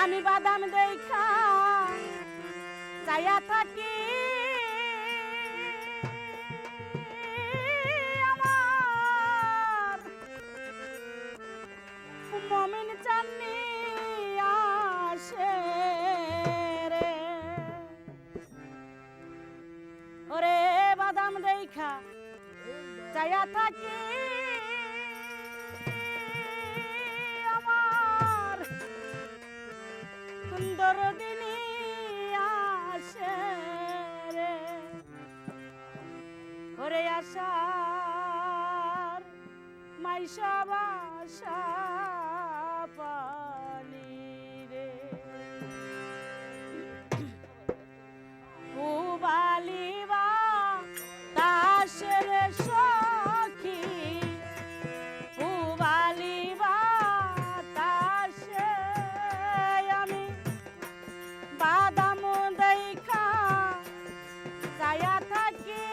আমি বাদাম দেখা চাইয়া থাকি আমার মমিন চাননি আসে রে ওরে বাদাম দেখা চাইয়া থাকি আমার সুন্দর দিনী আসে রে ওরে আশার মাইশা বাসা পানি রে উবালিবা দাসের সখী উবালিবা দাসে আমি বাদাম দেখা চাইয়া থাকি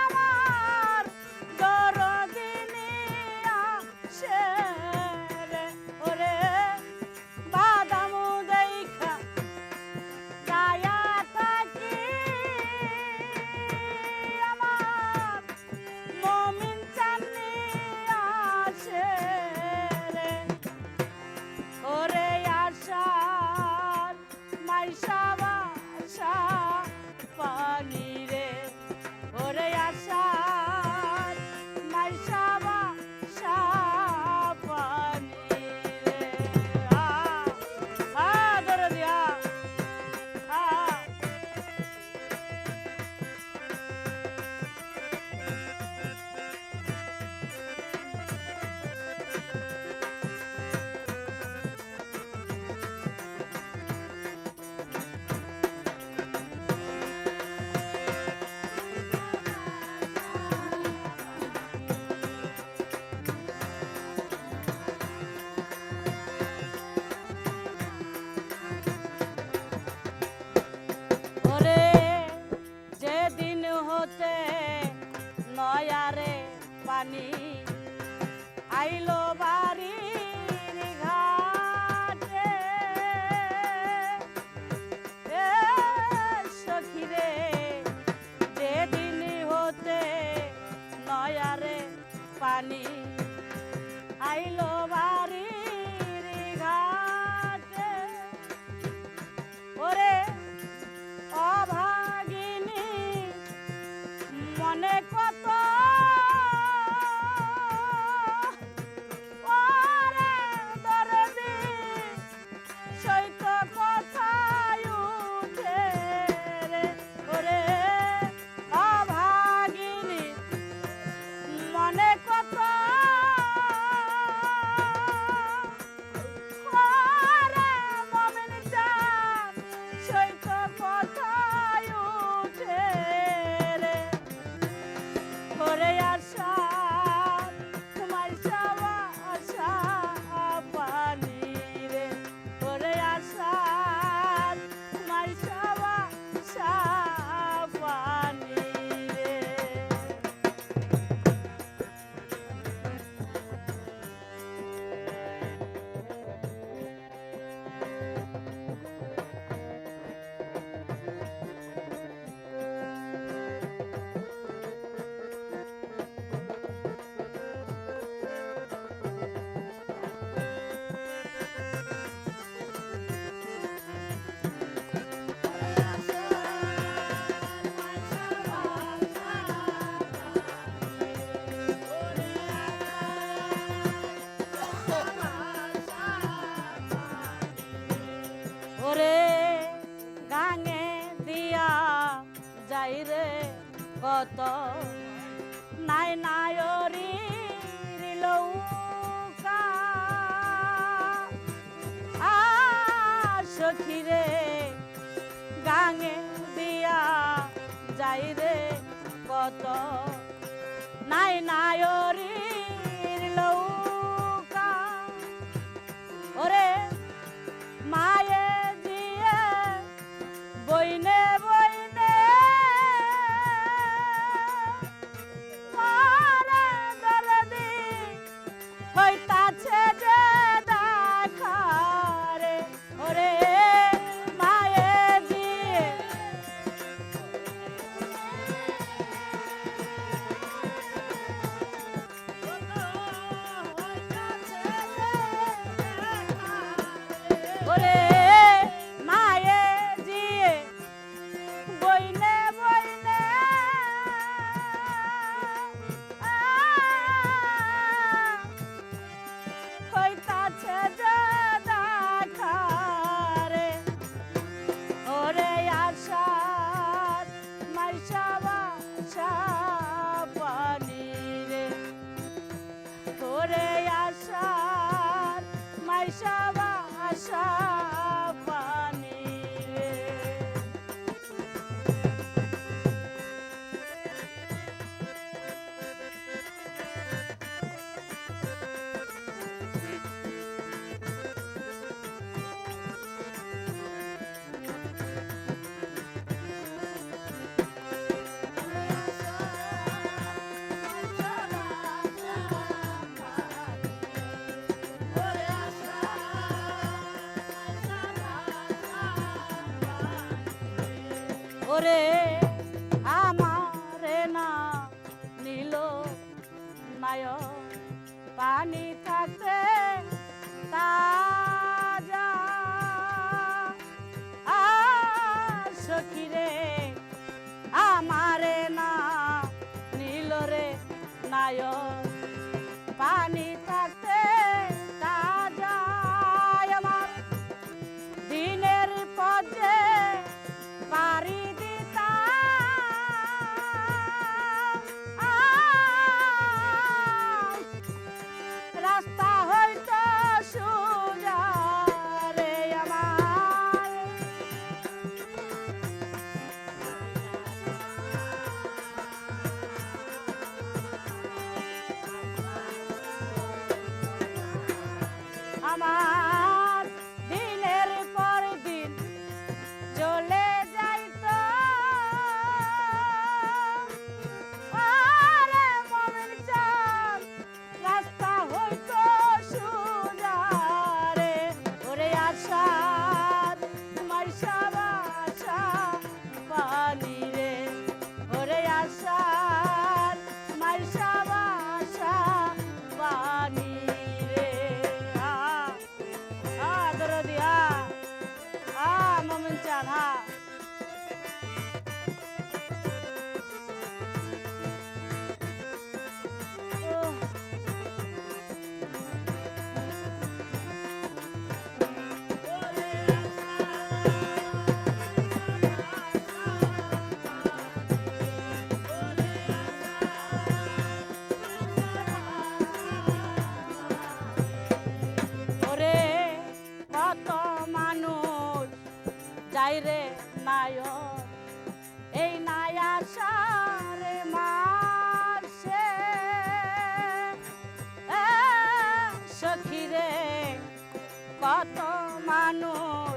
আমার দরদিনী আসে রে ওরে বাদাম দেখা চাইয়া থাকি আমার মমিন চাননি আসে রে ওরে আশার মাইশা বাসা পানি রে ওরে আশার মাইশা বাসা পানি রে দরদিয়া ওরে যেদিন হতে নয়ারে পানি আইলো বাড়ির ঘাটে এ সখী রে যেদিন হতে নয়ারে পানি আইলো বাড়ির ঘাটে ওরে অভাগিনী মনে কত ওরে দরদি সৈত কথায় উঠে রে ওরে অভাগিনী মনে কত ওরে মমিন চান সৈত কথায় উঠে রে ওরে আশা মাইশা বাসা পানি রে ওরে আশা মাইশা বাসা পানি রে ওরে গাঙে দিয়া যাই রে কত নাই নায়রি লৌকা সখী রে গাঙে দিয়া যাই রে কত নাই নায়রি লৌকা ওরে মায়ে দিয়ে বইনে বইনে দরদি হইতা ওরে আমারে না নীল নায় পানি থাকতে তাজা সখী রে আমারে না নীল রে নায় পানি থাকতে তাজা আমার দিনের পথে পারি দিতাম রাস্তা হয়তো সোজা রে আমার আমার দিনের পর দিন চলে যাইতো আরে মমিন চাঁদ রাস্তা হইতো সোজা রে ওরে আশার মাইশা বাসা পানি রে ওরে আশার মাইশা বাসা পানি রে দরদিয়া মমিন চাঁদ ওরে কত মানুষ যাই রে নায় এই নায়া সারে মাসে সখী রে কত মানুষ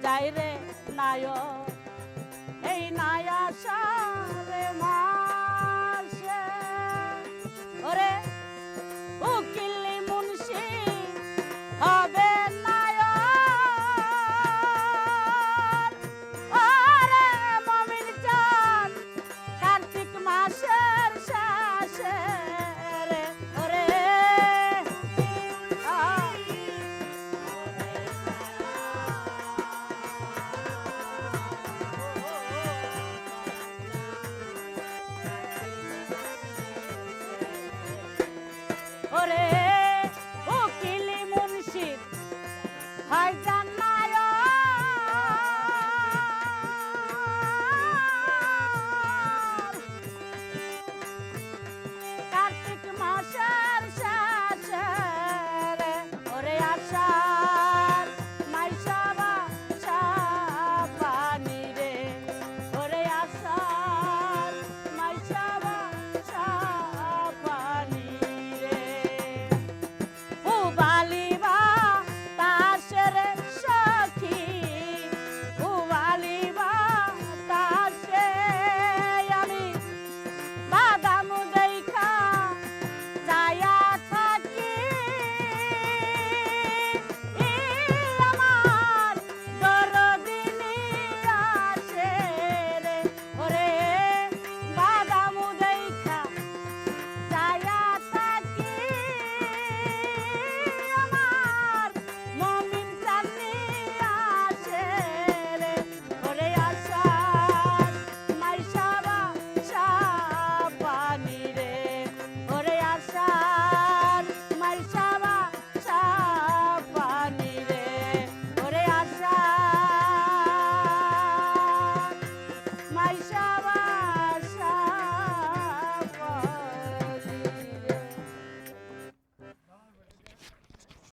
যাই রে নায় এই নায়া সারে মাসে ওরে উকিল মুন্সি হবে নায়ক আরে মমিন চাঁদ কার্তিক মাসের শেষে